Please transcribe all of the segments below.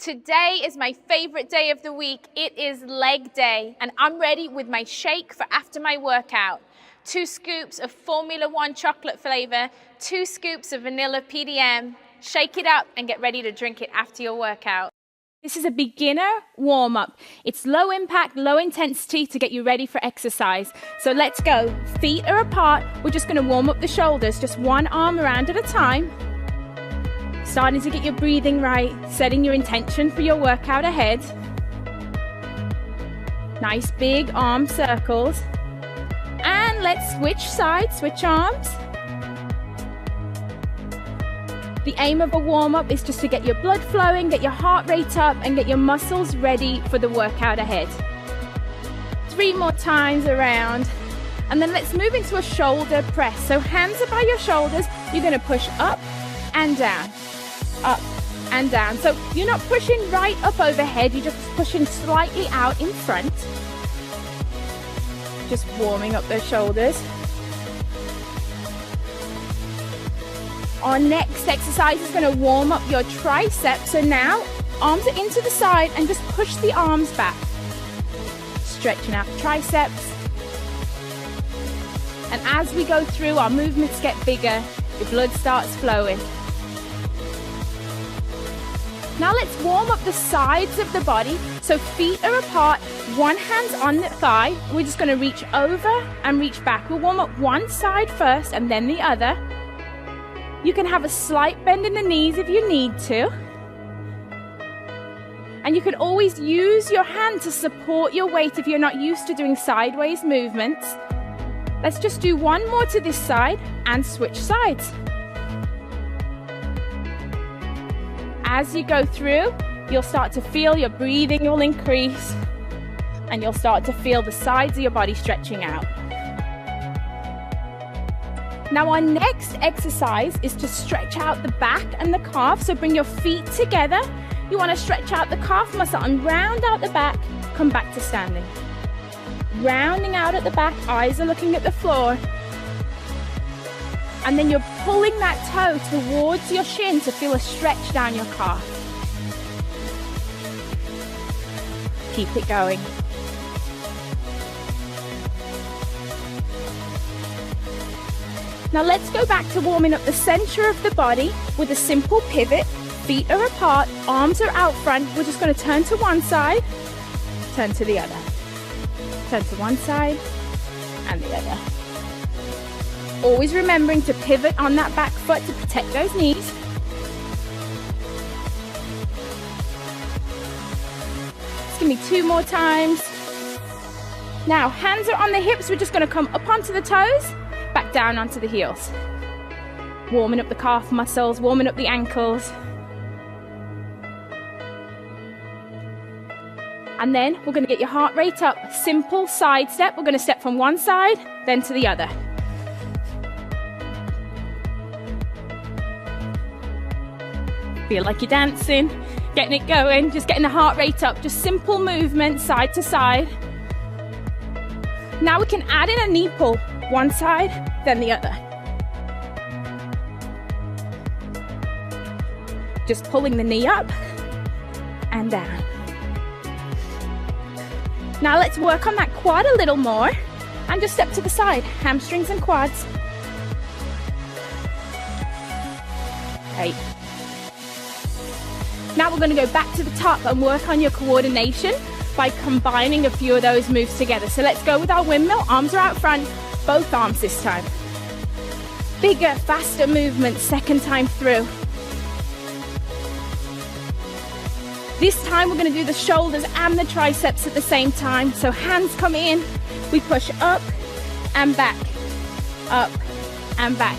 Today is my favorite day of the week. It is leg day, and I'm ready with my shake for after my workout. 2 scoops of Formula 1 chocolate flavor, 2 scoops of vanilla PDM. Shake it up and get ready to drink it after your workout. This is a beginner warm-up. It's low impact, low intensity to get you ready for exercise. So let's go. Feet are apart. We're just going to warm up the shoulders, just one arm around at a time. Starting to get your breathing right, setting your intention for your workout ahead. Nice big arm circles. And let's switch sides, switch arms. The aim of a warm-up is just to get your blood flowing, get your heart rate up, and get your muscles ready for the workout ahead. 3 more times around. And then let's move into a shoulder press. So hands are by your shoulders. You're going to push up and down, up and down. So you're not pushing right up overhead, you're just pushing slightly out in front. Just warming up those shoulders. Our next exercise is going to warm up your triceps. So now arms are into the side and just push the arms back. Stretching out the triceps. And as we go through, our movements get bigger, the blood starts flowing. Now let's warm up the sides of the body. So feet are apart, one hand's on the thigh. We're just going to reach over and reach back. We'll warm up one side first and then the other. You can have a slight bend in the knees if you need to. And you can always use your hand to support your weight if you're not used to doing sideways movements. Let's just do one more to this side and switch sides. As you go through, you'll start to feel your breathing will increase and you'll start to feel the sides of your body stretching out. Now our next exercise is to stretch out the back and the calf. So bring your feet together. You want to stretch out the calf muscle and round out the back. Come back to standing. Rounding out at the back, eyes are looking at the floor. And then you're pulling that toe towards your shin to feel a stretch down your calf. Keep it going. Now let's go back to warming up the center of the body with a simple pivot. Feet are apart, arms are out front. We're just going to turn to one side, turn to the other. Turn to one side and the other. Always remembering to pivot on that back foot to protect those knees. Just give me 2 more times. Now hands are on the hips. We're just going to come up onto the toes, back down onto the heels. Warming up the calf muscles, warming up the ankles. And then we're going to get your heart rate up. Simple side step. We're going to step from one side, then to the other. Feel like you're dancing, getting it going, just getting the heart rate up. Just simple movement, side to side. Now we can add in a knee pull. One side, then the other. Just pulling the knee up and down. Now let's work on that quad a little more and just step to the side, hamstrings and quads. 8. Now we're going to go back to the top and work on your coordination by combining a few of those moves together. So let's go with our windmill. Arms are out front, both arms this time. Bigger, faster movement, second time through. This time we're going to do the shoulders and the triceps at the same time. So hands come in, we push up and back, up and back.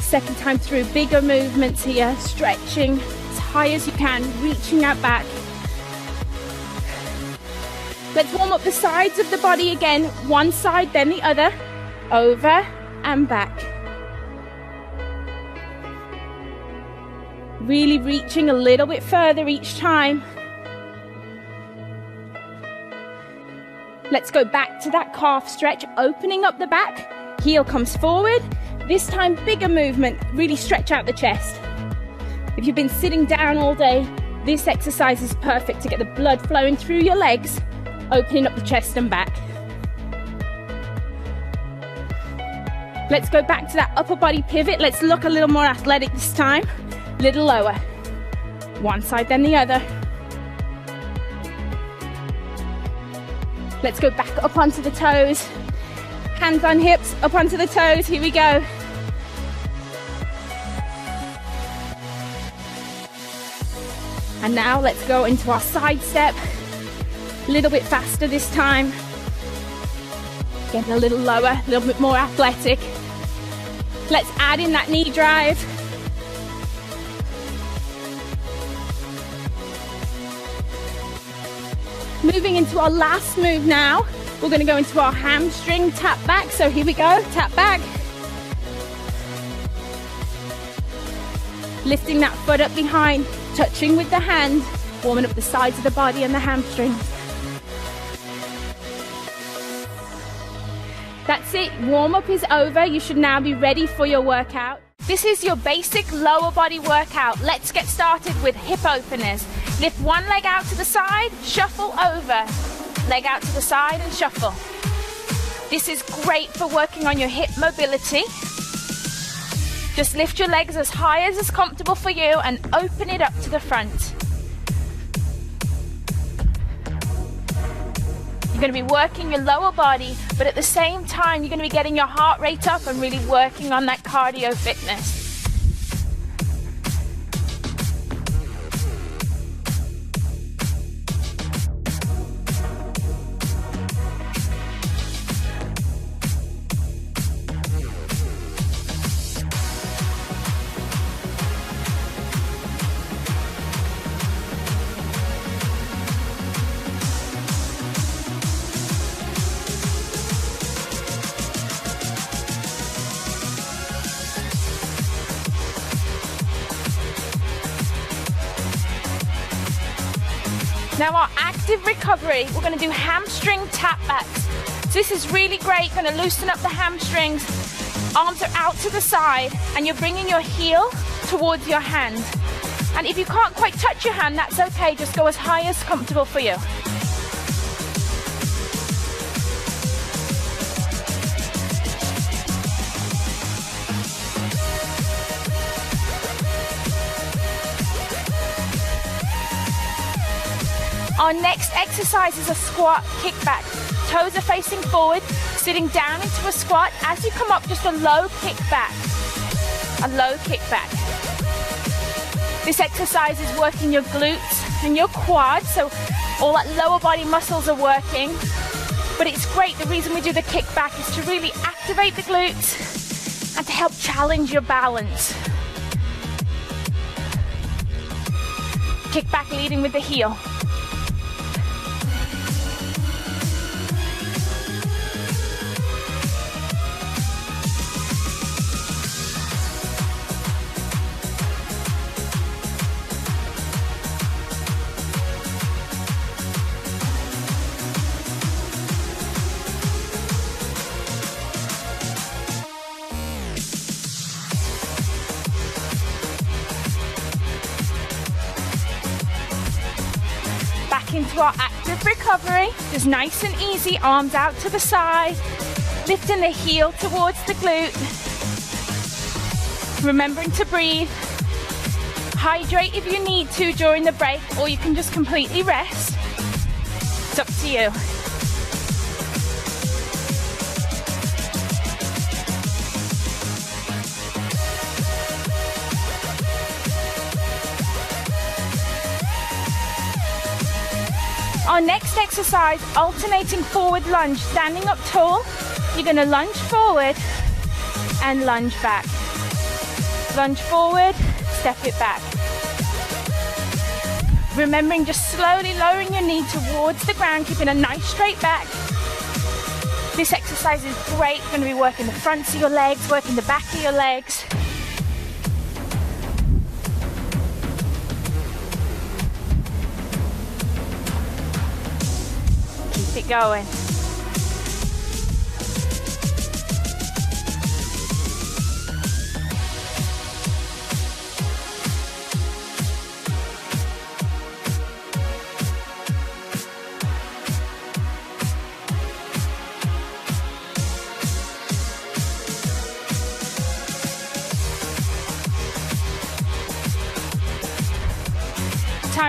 Second time through, bigger movements here, stretching as high as you can, reaching out back. Let's warm up the sides of the body again, one side then the other, over and back. Really reaching a little bit further each time. Let's go back to that calf stretch, opening up the back. Heel comes forward. This time, bigger movement. Really stretch out the chest. If you've been sitting down all day, This exercise is perfect to get the blood flowing through your legs, opening up the chest and back. Let's go back to that upper body pivot. Let's look a little more athletic this time. Little lower. One side then the other. Let's go back up onto the toes. Hands on hips, up onto the toes. Here we go. And now let's go into our side step. A little bit faster this time. Getting a little lower, a little bit more athletic. Let's add in that knee drive. Moving into our last move now. We're going to go into our hamstring tap back. So here we go, tap back. Lifting that foot up behind, touching with the hand, warming up the sides of the body and the hamstrings. That's it, warm up is over. You should now be ready for your workout. This is your basic lower body workout. Let's get started with hip openers. Lift one leg out to the side, shuffle over. Leg out to the side and shuffle. This is great for working on your hip mobility. Just lift your legs as high as is comfortable for you and open it up to the front. You're going to be working your lower body, but at the same time, you're going to be getting your heart rate up and really working on that cardio fitness. Now our active recovery, we're going to do hamstring tap backs. So this is really great, going to loosen up the hamstrings. Arms are out to the side and you're bringing your heel towards your hand. And if you can't quite touch your hand, that's okay, just go as high as comfortable for you. Our next exercise is a squat kickback. Toes are facing forward, sitting down into a squat. As you come up, just a low kickback. A low kickback. This exercise is working your glutes and your quads, so all that lower body muscles are working. But it's great, the reason we do the kickback is to really activate the glutes and to help challenge your balance. Kickback leading with the heel. Into our active recovery, just nice and easy, arms out to the side, lifting the heel towards the glute, remembering to breathe, hydrate if you need to during the break, or you can just completely rest. It's up to you. Our next exercise, alternating forward lunge, standing up tall. You're going to lunge forward and lunge back. Lunge forward, step it back. Remembering just slowly lowering your knee towards the ground, keeping a nice straight back. This exercise is great. You're going to be working the fronts of your legs, working the back of your legs. Keep it going.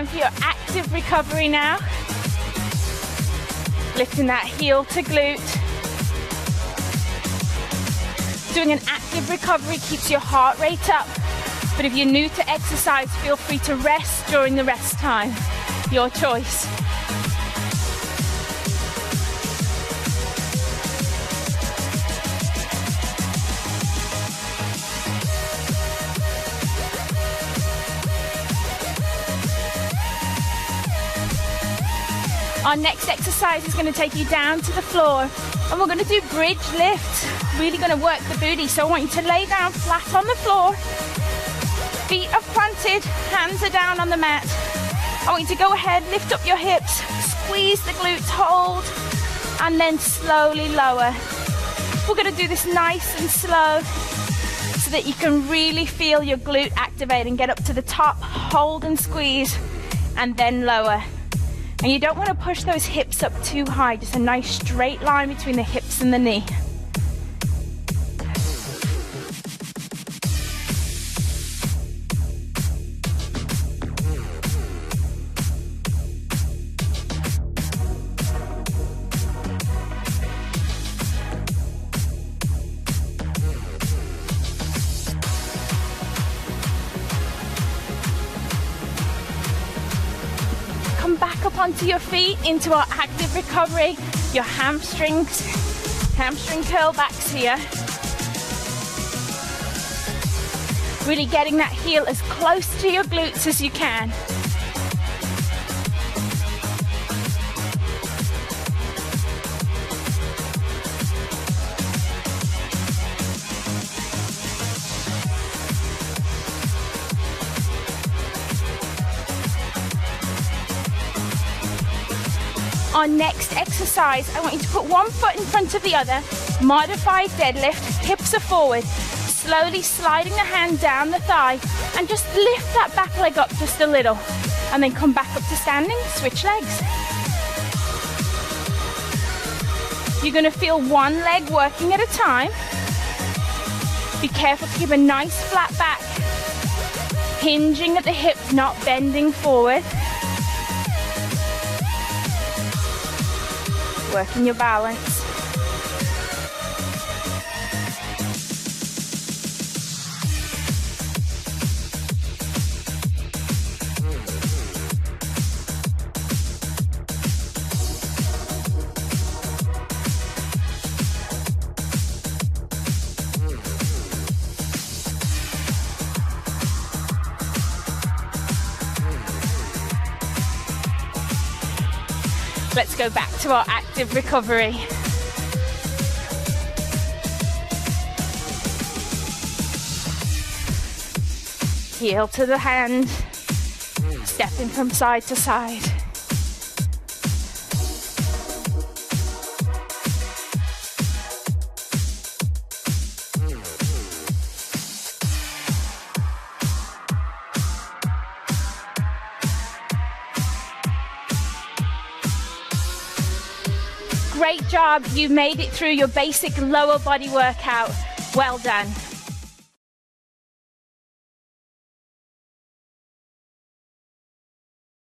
for your active recovery now. Lifting that heel to glute. Doing an active recovery keeps your heart rate up, but if you're new to exercise, feel free to rest during the rest time. Your choice. Our next exercise is going to take you down to the floor, and we're going to do bridge lift. Really going to work the booty, so I want you to lay down flat on the floor. Feet are planted, hands are down on the mat. I want you to go ahead, lift up your hips, squeeze the glutes, hold, and then slowly lower. We're going to do this nice and slow so that you can really feel your glute activate and get up to the top, hold and squeeze, and then lower. And you don't want to push those hips up too high, just a nice straight line between the hips and the knee. Back up onto your feet into our active recovery. Your hamstring curl backs here. Really getting that heel as close to your glutes as you can. Our next exercise, I want you to put one foot in front of the other, modified deadlift, hips are forward, slowly sliding the hand down the thigh, and just lift that back leg up just a little, and then come back up to standing, switch legs. You're going to feel one leg working at a time. Be careful to keep a nice flat back, hinging at the hips, not bending forward. Working your balance. Let's go back to our active recovery. Heel to the hand, stepping from side to side. Great job, you made it through your basic lower body workout. Well done.